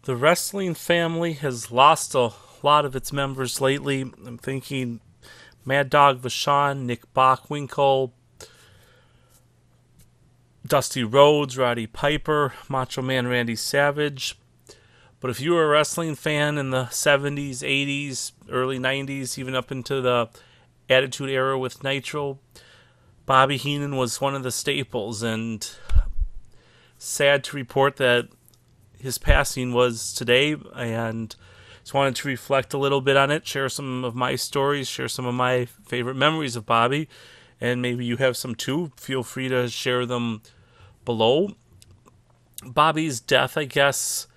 The wrestling family has lost a lot of its members lately. I'm thinking Mad Dog Vachon, Nick Bockwinkel, Dusty Rhodes, Roddy Piper, Macho Man Randy Savage. But if you were a wrestling fan in the 70s, 80s, early 90s, even up into the Attitude Era with Nitro, Bobby Heenan was one of the staples. And sad to report that his passing was today, and just wanted to reflect a little bit on it, share some of my stories, share some of my favorite memories of Bobby, and maybe you have some too. Feel free to share them below. Bobby's death, I guess,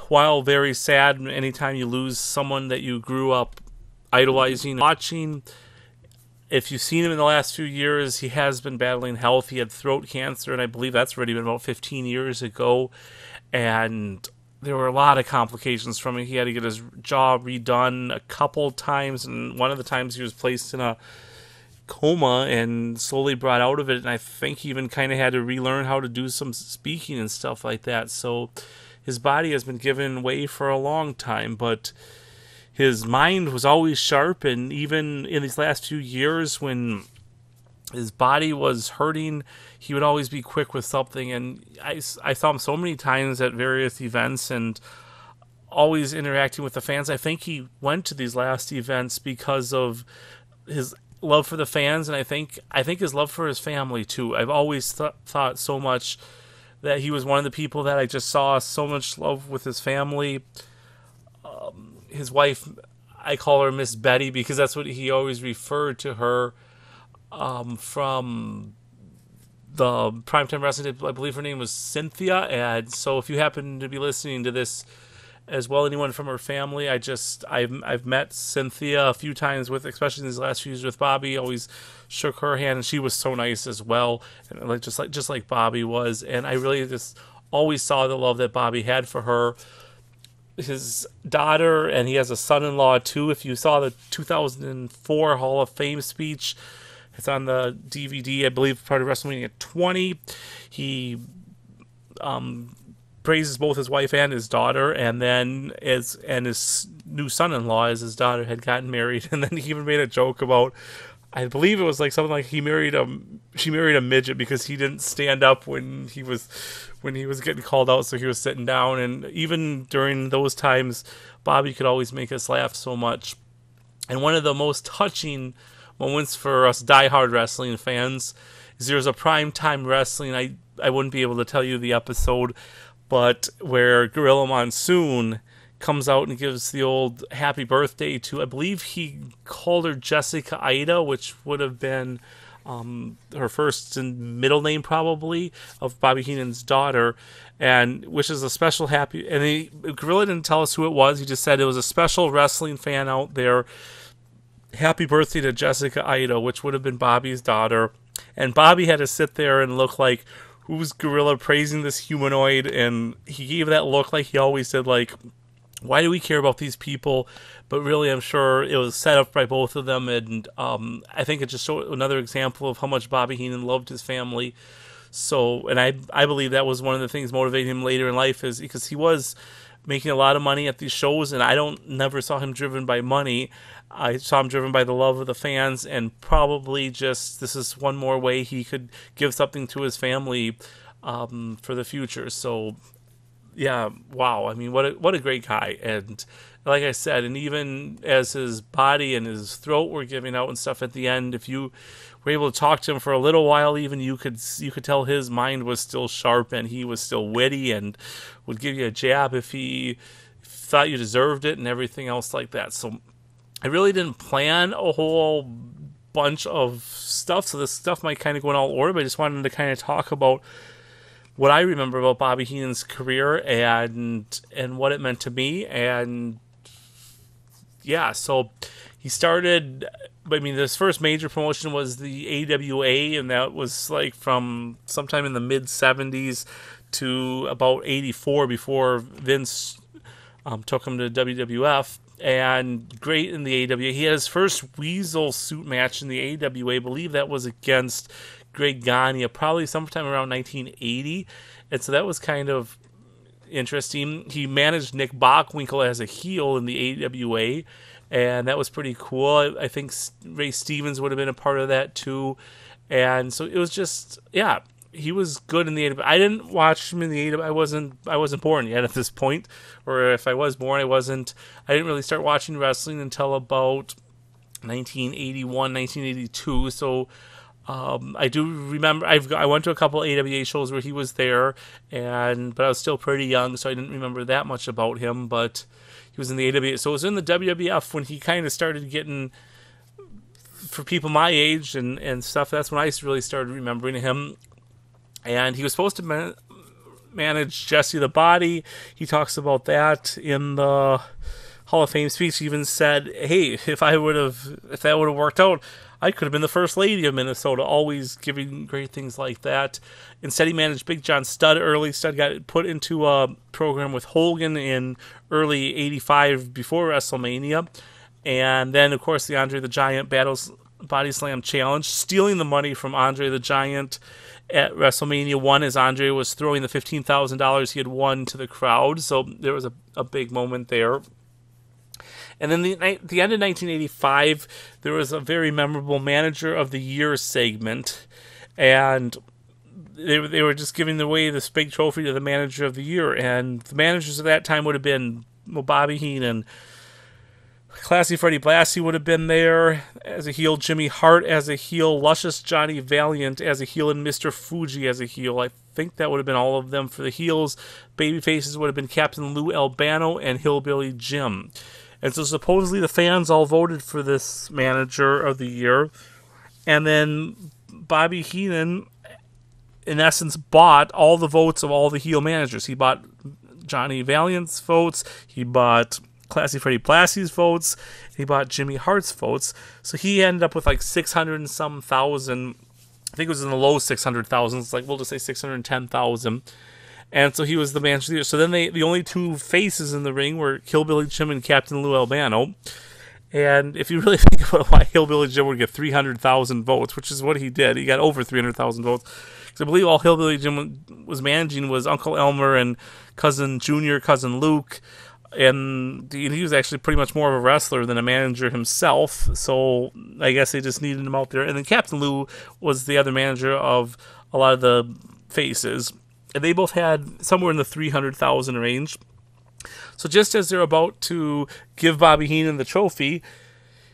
while very sad, anytime you lose someone that you grew up idolizing, watching, if you've seen him in the last few years, he has been battling health. He had throat cancer, and I believe that's already been about 15 years ago. And there were a lot of complications from it. He had to get his jaw redone a couple times, and one of the times he was placed in a coma and slowly brought out of it. And I think he even kind of had to relearn how to do some speaking and stuff like that. So his body has been given way for a long time, but his mind was always sharp. And even in these last few years, when his body was hurting, he would always be quick with something. And I saw him so many times at various events and always interacting with the fans. I think he went to these last events because of his love for the fans, and I think his love for his family too. I've always thought so much that he was one of the people that I just saw so much love with his family. His wife, I call her Miss Betty because that's what he always referred to her, from the Primetime Wrestling. I believe her name was Cynthia. And so if you happen to be listening to this as well, anyone from her family, I've met Cynthia a few times with, especially in these last few years with Bobby. Always shook her hand, and she was so nice as well, and just like Bobby was. And I really just always saw the love that Bobby had for her, his daughter, and he has a son-in-law too. If you saw the 2004 Hall of Fame speech, it's on the DVD, I believe, part of WrestleMania 20. He praises both his wife and his daughter, and then his new son-in-law, as his daughter had gotten married. And then he even made a joke about, I believe it was like something like she married a midget because he didn't stand up when he was getting called out, so he was sitting down. And even during those times, Bobby could always make us laugh so much. And one of the most touching moments for us diehard wrestling fans is there's a Primetime Wrestling, I wouldn't be able to tell you the episode, but where Gorilla Monsoon comes out and gives the old happy birthday to, I believe he called her Jessica Ida, which would have been her first and middle name probably of Bobby Heenan's daughter, and which is a special happy. And Gorilla didn't tell us who it was. He just said it was a special wrestling fan out there. Happy birthday to Jessica Ida, which would have been Bobby's daughter. And Bobby had to sit there and look like, who's Gorilla praising this humanoid? And he gave that look like he always did, like, why do we care about these people? But really, I'm sure it was set up by both of them. And I think it just showed another example of how much Bobby Heenan loved his family. So, and I believe that was one of the things motivating him later in life, is because he was making a lot of money at these shows, and I never saw him driven by money. I saw him driven by the love of the fans, and probably just, this is one more way he could give something to his family for the future. So yeah, wow. I mean, what a great guy. And like I said, and even as his body and his throat were giving out and stuff at the end, if you were able to talk to him for a little while, even you could tell his mind was still sharp, and he was still witty, and would give you a jab if he thought you deserved it, and everything else like that. So I really didn't plan a whole bunch of stuff, so this stuff might kind of go in all order, but I just wanted to kind of talk about what I remember about Bobby Heenan's career and what it meant to me. And yeah, so he started, I mean, his first major promotion was the AWA, and that was like from sometime in the mid-70s to about 84 before Vince took him to WWF. And great in the AWA. He had his first Weasel suit match in the AWA. I believe that was against Greg Gagne, probably sometime around 1980. And so that was kind of interesting. He managed Nick Bockwinkel as a heel in the AWA, and that was pretty cool. I think Ray Stevens would have been a part of that too. And so it was just, yeah, he was good in the AWA. I didn't watch him in the AWA. I wasn't born yet at this point, or if I was born, I didn't really start watching wrestling until about 1981, 1982. So I do remember I went to a couple AWA shows where he was there, but I was still pretty young, so I didn't remember that much about him. But he was in the AWA, so it was in the WWF when he kind of started getting, for people my age and stuff. That's when I really started remembering him. And he was supposed to manage Jesse the Body. He talks about that in the Hall of Fame speech. He even said, "Hey, if that would have worked out, I could have been the first lady of Minnesota," always giving great things like that. Instead, he managed Big John Studd early. Studd got put into a program with Hogan in early '85 before WrestleMania. And then, of course, the Andre the Giant Body Slam Challenge, stealing the money from Andre the Giant at WrestleMania 1 as Andre was throwing the $15,000 he had won to the crowd. So there was a big moment there. And then the end of 1985, there was a very memorable Manager of the Year segment, and they were just giving away this big trophy to the Manager of the Year, and the managers at that time would have been Bobby Heenan, Classy Freddie Blassie would have been there as a heel, Jimmy Hart as a heel, Luscious Johnny Valiant as a heel, and Mr. Fuji as a heel. I think that would have been all of them for the heels. Babyfaces would have been Captain Lou Albano and Hillbilly Jim. And so supposedly the fans all voted for this Manager of the Year. And then Bobby Heenan, in essence, bought all the votes of all the heel managers. He bought Johnny Valiant's votes. He bought Classy Freddie Blassie's votes. He bought Jimmy Hart's votes. So he ended up with like 600 and some thousand. I think it was in the low 600,000s. Like, we'll just say 610,000. And so he was the manager of the year. So then the only two faces in the ring were Hillbilly Jim and Captain Lou Albano. And if you really think about why Hillbilly Jim would get 300,000 votes, which is what he did, he got over 300,000 votes. Because I believe all Hillbilly Jim was managing was Uncle Elmer and Cousin Junior, Cousin Luke. And he was actually pretty much more of a wrestler than a manager himself. So I guess they just needed him out there. And then Captain Lou was the other manager of a lot of the faces. And they both had somewhere in the 300,000 range. So just as they're about to give Bobby Heenan the trophy,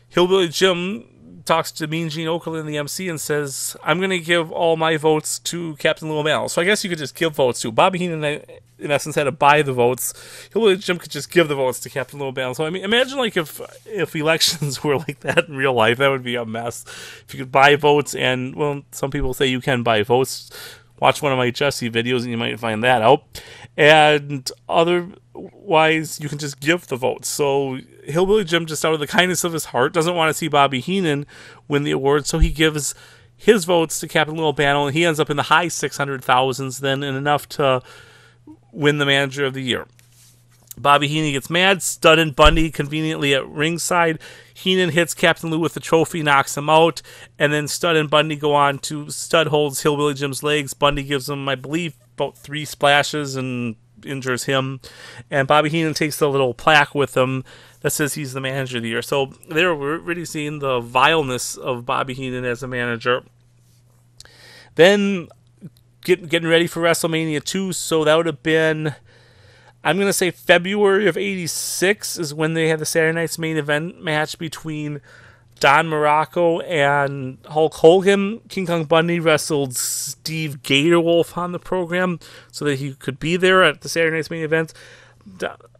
Hillbilly Jim talks to Mean Gene Okerlund, the MC, and says, "I'm going to give all my votes to Captain Lou Albano." So I guess you could just give votes to Bobby Heenan. In essence, had to buy the votes. Hillbilly Jim could just give the votes to Captain Lou Albano. So I mean, imagine like if elections were like that in real life, that would be a mess. If you could buy votes, and well, some people say you can buy votes. Watch one of my Jesse videos and you might find that out. And otherwise, you can just give the votes. So Hillbilly Jim, just out of the kindness of his heart, doesn't want to see Bobby Heenan win the award. So he gives his votes to Captain Lou Albano, and he ends up in the high 600,000s then, and enough to win the Manager of the Year. Bobby Heenan gets mad. Studd and Bundy conveniently at ringside. Heenan hits Captain Lou with the trophy, knocks him out, and then Studd and Bundy go on to, Studd holds Hillbilly Jim's legs. Bundy gives him, I believe, about 3 splashes and injures him. And Bobby Heenan takes the little plaque with him that says he's the Manager of the Year. So there we're really seeing the vileness of Bobby Heenan as a manager. Then getting ready for WrestleMania 2, so that would have been, I'm going to say February of 86 is when they had the Saturday Night's Main Event match between Don Morocco and Hulk Hogan. King Kong Bundy wrestled Steve Gatorwolf on the program so that he could be there at the Saturday Night's Main Event.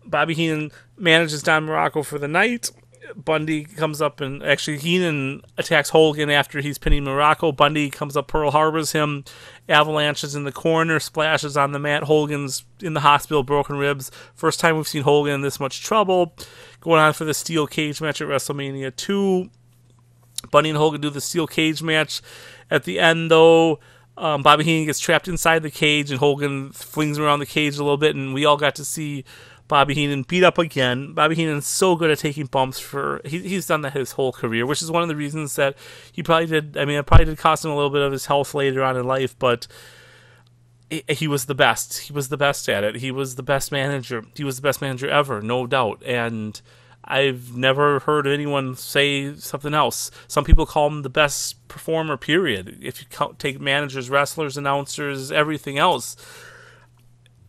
Bobby Heenan manages Don Morocco for the night. Bundy comes up and actually Heenan attacks Hogan after he's pinning Morocco. Bundy comes up, Pearl Harbors him, avalanches in the corner, splashes on the mat. Hogan's in the hospital, broken ribs. First time we've seen Hogan in this much trouble. Going on for the steel cage match at WrestleMania 2. Bundy and Hogan do the steel cage match. At the end, though, Bobby Heenan gets trapped inside the cage and Hogan flings him around the cage a little bit, and we all got to see Bobby Heenan beat up again. Bobby Heenan's so good at taking bumps he's done that his whole career, which is one of the reasons that he probably did. I mean, it probably did cost him a little bit of his health later on in life, but he was the best. He was the best at it. He was the best manager. He was the best manager ever, no doubt. And I've never heard anyone say something else. Some people call him the best performer, period. If you take managers, wrestlers, announcers, everything else,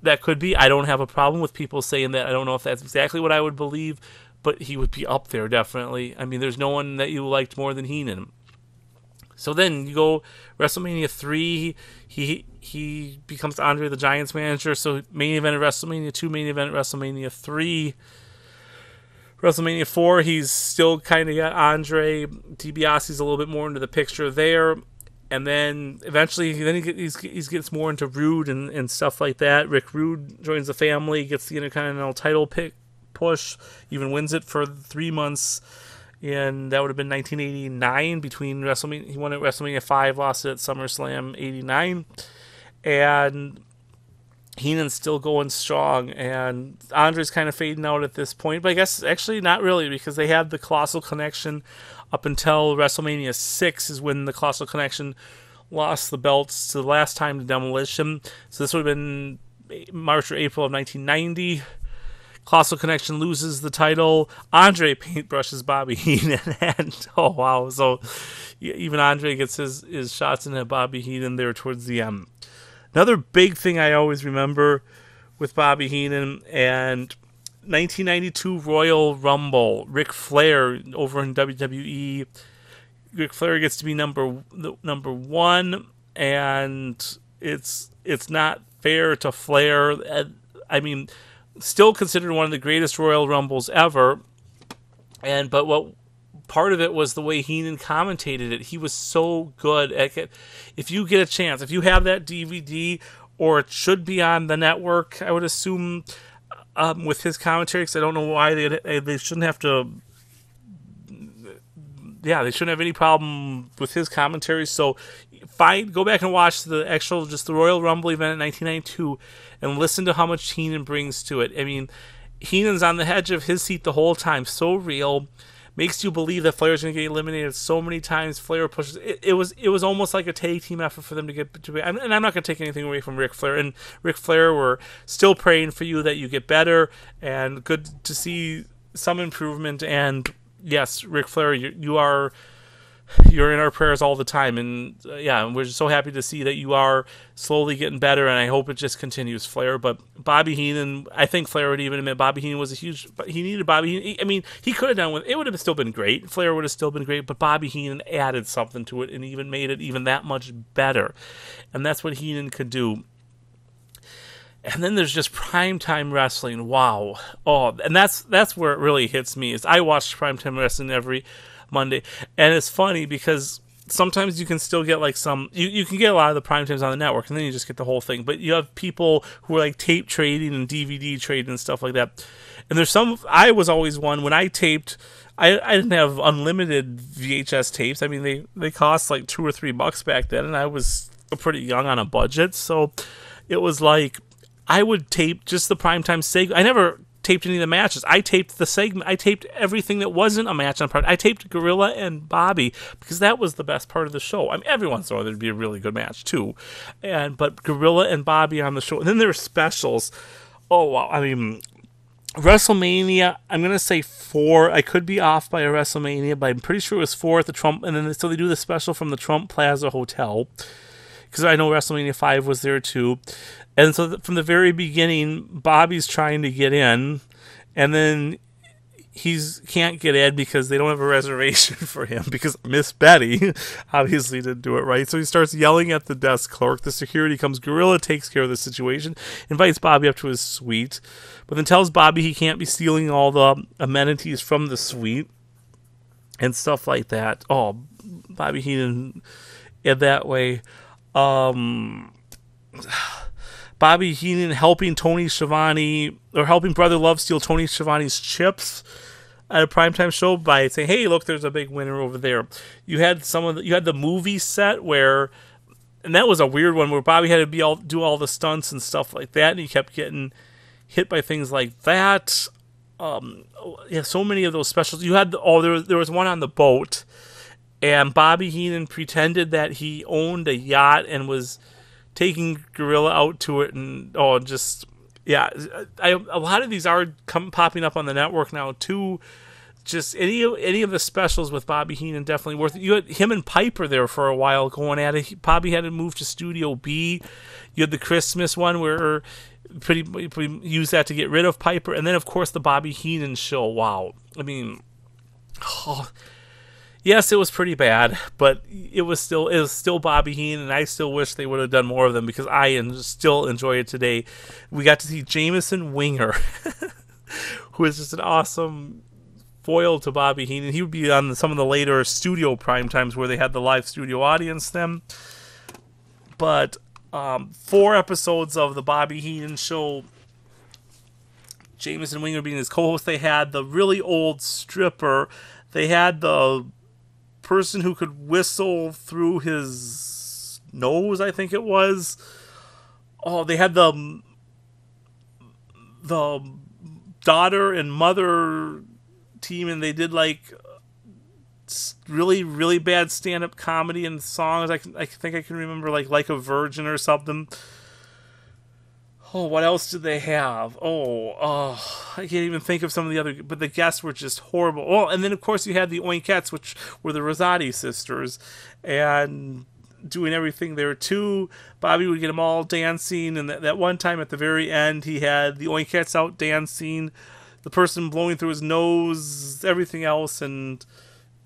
that could be. I don't have a problem with people saying that. I don't know if that's exactly what I would believe, but he would be up there, definitely. I mean, there's no one that you liked more than Heenan. So then you go WrestleMania 3, he becomes Andre the Giant's manager. So main event at WrestleMania 2, main event at WrestleMania 3. WrestleMania 4, he's still kind of got Andre. DiBiase's a little bit more into the picture there. And then eventually he gets more into Rude and stuff like that. Rick Rude joins the family, gets the Intercontinental title push, even wins it for 3 months. And that would have been 1989 between WrestleMania. He won at WrestleMania 5, lost it at SummerSlam 89. And Heenan's still going strong. And Andre's kind of fading out at this point. But I guess actually not really, because they had the Colossal Connection up until WrestleMania 6 is when the Colossal Connection lost the belts to the last time to Demolition. So this would have been March or April of 1990. Colossal Connection loses the title. Andre paintbrushes Bobby Heenan. And, oh, wow. So even Andre gets his shots in at Bobby Heenan there towards the end. Another big thing I always remember with Bobby Heenan and 1992 Royal Rumble. Ric Flair over in WWE. Ric Flair gets to be number one, and it's not fair to Flair. I mean, still considered one of the greatest Royal Rumbles ever. But what part of it was the way Heenan commentated it. He was so good at it. If you get a chance, if you have that DVD, or it should be on the network, I would assume, with his commentary, because I don't know why they shouldn't have to. Yeah, they shouldn't have any problem with his commentary. So go back and watch just the Royal Rumble event in 1992 and listen to how much Heenan brings to it. I mean, Heenan's on the edge of his seat the whole time. So real. Makes you believe that Flair's going to get eliminated so many times. Flair pushes. It was almost like a tag team effort for them to get to. And I'm not going to take anything away from Ric Flair. And Ric Flair, we're still praying for you that you get better. And good to see some improvement. And yes, Ric Flair, you're in our prayers all the time, and we're just so happy to see that you are slowly getting better, and I hope it just continues, Flair. But Bobby Heenan, I think Flair would even admit Bobby Heenan was he needed Bobby Heenan. I mean, he could have done it would have still been great. Flair would have still been great, but Bobby Heenan added something to it and even made it even that much better, and that's what Heenan could do. And then there's just primetime wrestling. Wow. Oh, and that's where it really hits me. Is I watch primetime wrestling every Monday, and it's funny because sometimes you can still get like you can get a lot of the prime times on the network, and then you just get the whole thing. But you have people who are like tape trading and DVD trading and stuff like that. And there's I was always one when I taped. I didn't have unlimited VHS tapes. I mean, they cost like $2 or $3 back then, and I was pretty young on a budget, so it was like I would tape just the primetime segment. I never taped any of the matches. I taped the segment. I taped everything that wasn't a match on part. I taped Gorilla and Bobby because that was the best part of the show. I mean, every once in a while there'd be a really good match too, but Gorilla and Bobby on the show. And then there were specials. Oh wow! I mean, WrestleMania. I'm gonna say 4. I could be off by a WrestleMania, but I'm pretty sure it was 4 at the Trump. And then so they do the special from the Trump Plaza Hotel, because I know WrestleMania 5 was there too. And so from the very beginning, Bobby's trying to get in, and then can't get in because they don't have a reservation for him because Miss Betty obviously didn't do it right. So he starts yelling at the desk clerk. The security comes. Gorilla takes care of the situation, invites Bobby up to his suite, but then tells Bobby he can't be stealing all the amenities from the suite and stuff like that. Oh, Bobby Heenan in that way. Bobby Heenan helping Tony Schiavone, or helping Brother Love steal Tony Schiavone's chips at a primetime show by saying, "Hey, look, there's a big winner over there." You had the movie set where, and that was a weird one where Bobby had to do all the stunts and stuff like that, and he kept getting hit by things like that. So many of those specials. You had there was one on the boat, and Bobby Heenan pretended that he owned a yacht and was taking Gorilla out to it, and just yeah, a lot of these are popping up on the network now too. Just any of the specials with Bobby Heenan definitely worth it. You had him and Piper there for a while going at it. Bobby had to move to Studio B. You had the Christmas one where pretty used that to get rid of Piper, and then of course the Bobby Heenan show. Wow, I mean, yes, it was pretty bad, but it was still Bobby Heenan, and I still wish they would have done more of them because I still enjoy it today. We got to see Jameson Winger, who is just an awesome foil to Bobby Heenan. He would be on some of the later studio prime times where they had the live studio audience then. But 4 episodes of the Bobby Heenan show, Jameson Winger being his co-host. They had the really old stripper. They had the person who could whistle through his nose, I think it was. Oh, they had the daughter and mother team, and they did like really, really bad stand-up comedy and songs. I think I can remember like a Virgin or something. Oh, what else did they have? I can't even think of some of the other, but the guests were just horrible. Oh, and then of course you had the Oinkettes, which were the Rosati sisters, and doing everything there too. Bobby would get them all dancing, and that one time at the very end, he had the Oinkettes out dancing, the person blowing through his nose, everything else, and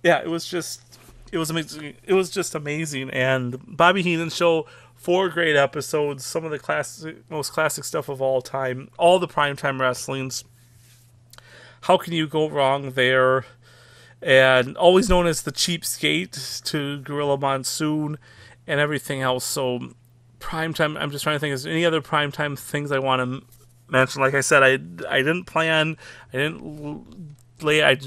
yeah, it was amazing. It was just amazing. And Bobby Heenan show, 4 great episodes, some of the most classic stuff of all time, all the primetime wrestlings. How can you go wrong there? And always known as the cheapskate to Gorilla Monsoon and everything else. So primetime, I'm just trying to think, is there any other primetime things I want to mention? Like I said, I didn't plan, I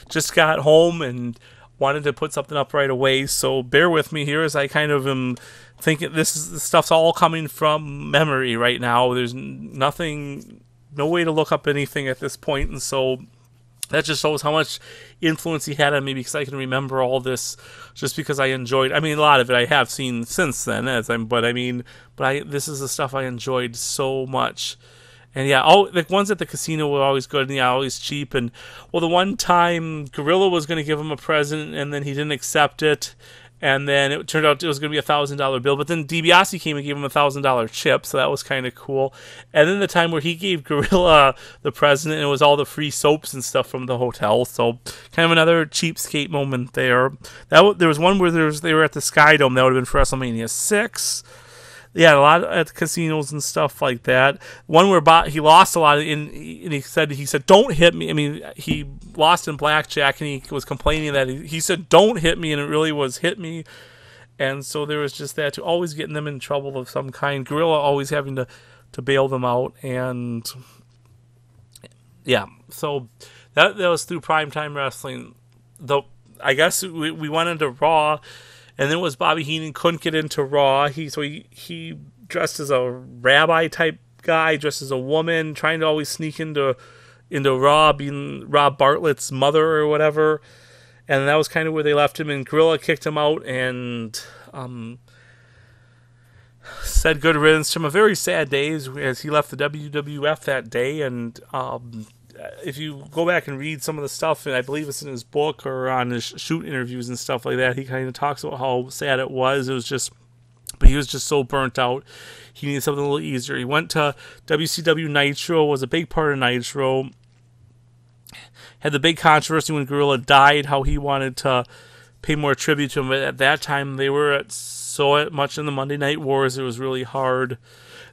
just got home and wanted to put something up right away, so bear with me here as I kind of am thinking this stuff's all coming from memory right now. There's no way to look up anything at this point, and so that just shows how much influence he had on me, because I can remember all this just because I enjoyed. I mean, a lot of it I have seen since then, but this is the stuff I enjoyed so much. And yeah, the ones at the casino were always good, and yeah, always cheap. And well, the one time Gorilla was going to give him a present, and then he didn't accept it, and then it turned out it was going to be $1,000 bill. But then DiBiase came and gave him $1,000 chip, so that was kind of cool. And then the time where he gave Gorilla the present, and it was all the free soaps and stuff from the hotel. So kind of another cheapskate moment there. There was one where they were at the Sky Dome. That would have been for WrestleMania 6. Yeah, a lot at casinos and stuff like that. One where he lost a lot, and he said, "Don't hit me." I mean, he lost in blackjack, and he was complaining that he said, "Don't hit me," and it really was "hit me." And so there was just that, to always getting them in trouble of some kind. Gorilla always having to bail them out, and yeah. So that was through primetime wrestling. Though I guess we went into Raw. And then was Bobby Heenan couldn't get into Raw. He dressed as a rabbi type guy, dressed as a woman, trying to always sneak into Raw, being Rob Bartlett's mother or whatever. And that was kind of where they left him. And Gorilla kicked him out and said good riddance to him. A very sad day as he left the WWF that day. And if you go back and read some of the stuff, and I believe it's in his book or on his shoot interviews and stuff like that, he kind of talks about how sad it was. But he was just so burnt out. He needed something a little easier. He went to WCW Nitro, was a big part of Nitro. Had the big controversy when Gorilla died, how he wanted to pay more tribute to him. But at that time, they were so much in the Monday Night Wars, it was really hard.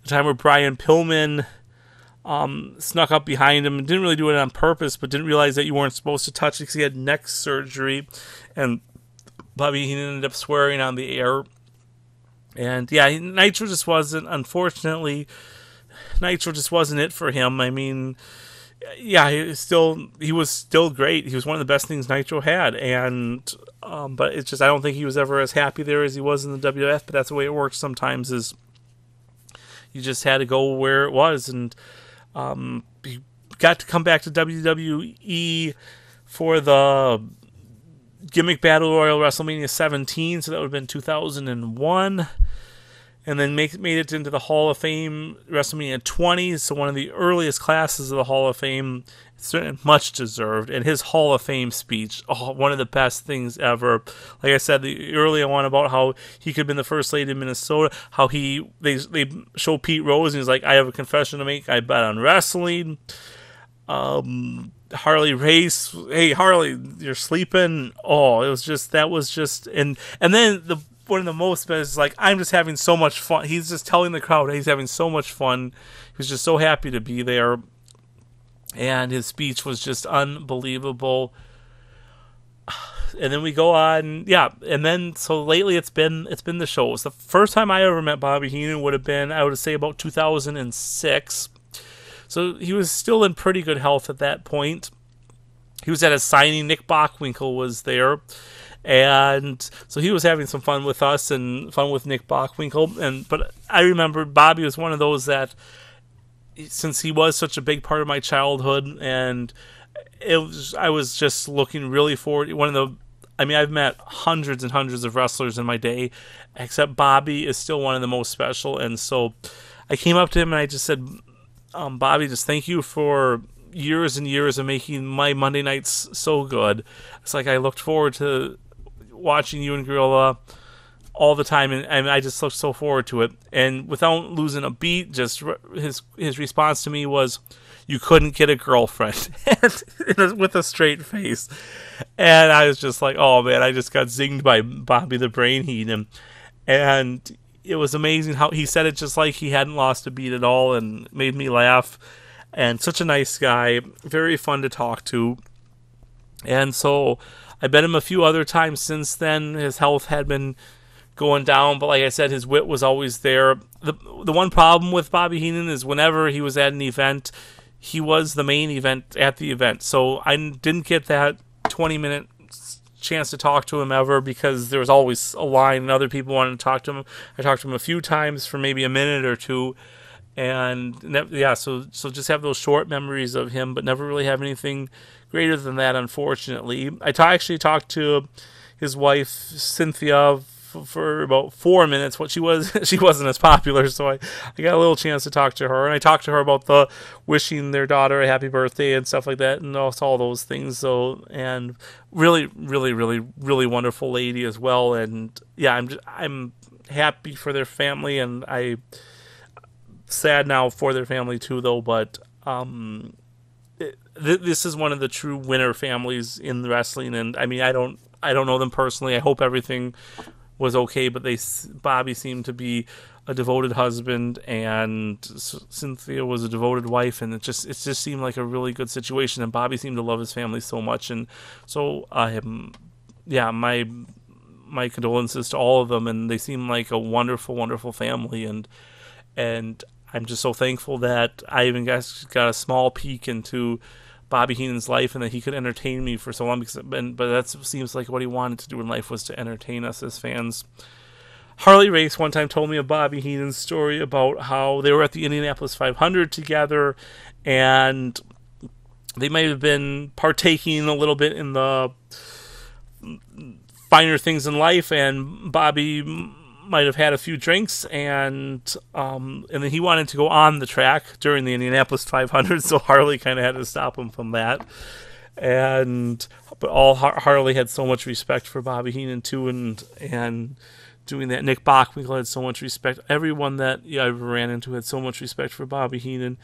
The time where Brian Pillman snuck up behind him and didn't really do it on purpose, but didn't realize that you weren't supposed to touch it because he had neck surgery, and Bobby Heenan ended up swearing on the air. And yeah, Nitro just wasn't, unfortunately, it for him. I mean, yeah, he was still great. He was one of the best things Nitro had, and but it's just, I don't think he was ever as happy there as he was in the WWF. But that's the way it works sometimes. Is you just had to go where it was, and he got to come back to WWE for the Gimmick Battle Royal WrestleMania 17, so that would have been 2001. and then made it into the Hall of Fame, WrestleMania 20, so one of the earliest classes of the Hall of Fame. Certainly much deserved, and his Hall of Fame speech, one of the best things ever. Like I said, the earlier one about how he could have been the first lady in Minnesota, how they show Pete Rose, and he's like, I have a confession to make, I bet on wrestling. Harley Race, hey Harley, you're sleeping. Oh, that was just, and then one of the most best is like, I'm just having so much fun. He's just telling the crowd he's having so much fun. He was just so happy to be there. And his speech was just unbelievable. And then we go on, and then so lately it's been the shows. The first time I ever met Bobby Heenan would have been, I would say, about 2006. So he was still in pretty good health at that point. He was at a signing. Nick Bockwinkel was there, and so he was having some fun with us and fun with Nick Bockwinkel. But I remember Bobby was one of those that, since he was such a big part of my childhood, and I was just looking really forward. I've met hundreds and hundreds of wrestlers in my day, except Bobby is still one of the most special. And so I came up to him and I just said, Bobby, just thank you for years and years of making my Monday nights so good. It's like I looked forward to watching you and Gorilla all the time, and I just looked so forward to it. And without losing a beat, just his response to me was, "You couldn't get a girlfriend," with a straight face. And I was just like, "Oh man, I just got zinged by Bobby the Brain Heenan." And it was amazing how he said it just like he hadn't lost a beat at all, and made me laugh. And such a nice guy, very fun to talk to. And so I met him a few other times since then. His health had been going down, but like I said, his wit was always there. The one problem with Bobby Heenan is whenever he was at an event, he was the main event at the event. So I didn't get that 20-minute chance to talk to him ever, because there was always a line and other people wanted to talk to him. I talked to him a few times for maybe a minute or two, and so just have those short memories of him, but never really have anything greater than that, unfortunately. I actually talked to his wife Cynthia for about 4 minutes. She wasn't as popular, so I got a little chance to talk to her, and I talked to her about the wishing their daughter a happy birthday and stuff like that, and also all those things. So, and really, really, really, really wonderful lady as well. And yeah, I'm happy for their family, and I sad now for their family too, though. But this is one of the true winner families in wrestling, and I mean, I don't know them personally. I hope everything was okay, but Bobby seemed to be a devoted husband, and Cynthia was a devoted wife, and it just seemed like a really good situation. And Bobby seemed to love his family so much, and so my condolences to all of them, and they seem like a wonderful, wonderful family, and I'm just so thankful that I even got a small peek into Bobby Heenan's life, and that he could entertain me for so long, but that seems like what he wanted to do in life was to entertain us as fans. Harley Race one time told me a Bobby Heenan story about how they were at the Indianapolis 500 together, and they might have been partaking a little bit in the finer things in life, and Bobby might have had a few drinks, and then he wanted to go on the track during the Indianapolis 500, so Harley kind of had to stop him from that. But Harley had so much respect for Bobby Heenan too, and doing that. Nick Bockwinkel had so much respect. Everyone that I ever ran into had so much respect for Bobby Heenan,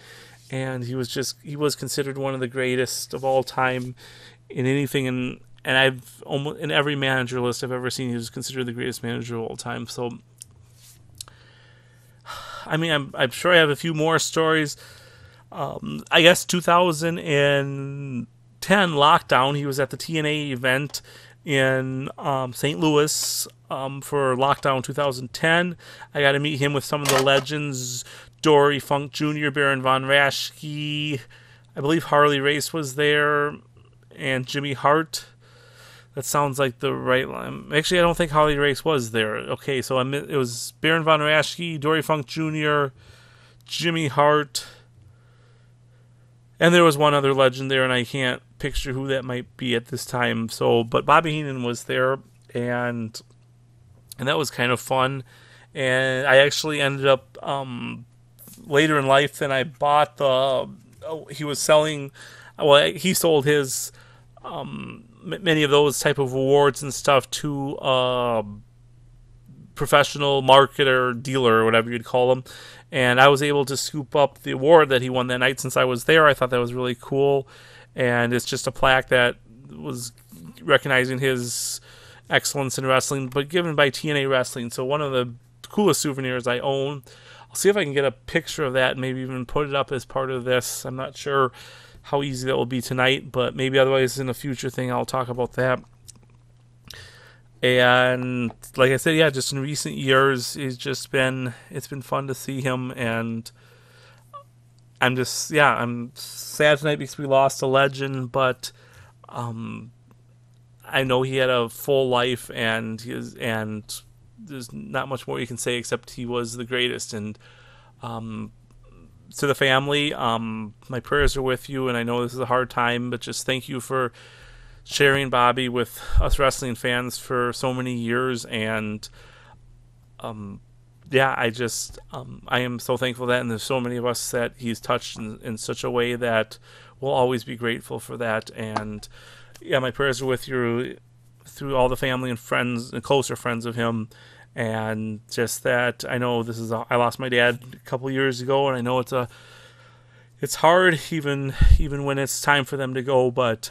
and he was considered one of the greatest of all time in anything. And I've almost in every manager list I've ever seen, he was considered the greatest manager of all time. So, I mean, I'm sure I have a few more stories. I guess 2010 lockdown, he was at the TNA event in St. Louis for Lockdown 2010. I got to meet him with some of the legends: Dory Funk Jr., Baron Von Raschke. I believe Harley Race was there, and Jimmy Hart. That sounds like the right line. Actually, I don't think Harley Race was there. Okay, so it was Baron Von Raschke, Dory Funk Jr., Jimmy Hart, and there was one other legend there, and I can't picture who that might be at this time. So, but Bobby Heenan was there, and that was kind of fun. and I actually ended up later in life, and I bought the. He was selling. Well, he sold his many of those type of awards and stuff to professional marketer, dealer, or whatever you'd call them. And I was able to scoop up the award that he won that night since I was there. I thought that was really cool. And it's just a plaque that was recognizing his excellence in wrestling, but given by TNA Wrestling. So one of the coolest souvenirs I own. I'll see if I can get a picture of that and maybe even put it up as part of this. I'm not sure how easy that will be tonight, but maybe otherwise in a future thing I'll talk about that. And like I said, yeah, just in recent years, it's been fun to see him, and I'm sad tonight because we lost a legend, but I know he had a full life, and there's not much more you can say except he was the greatest. And to the family, my prayers are with you, and I know this is a hard time, but just thank you for sharing Bobby with us wrestling fans for so many years. And I am so thankful that, and there's so many of us that he's touched in such a way that we'll always be grateful for that. And yeah, my prayers are with you through all the family and friends and closer friends of him. And just that, I know I lost my dad a couple years ago, and I know it's hard even when it's time for them to go, but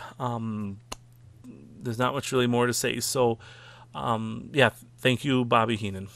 there's not much really more to say. So, thank you, Bobby Heenan.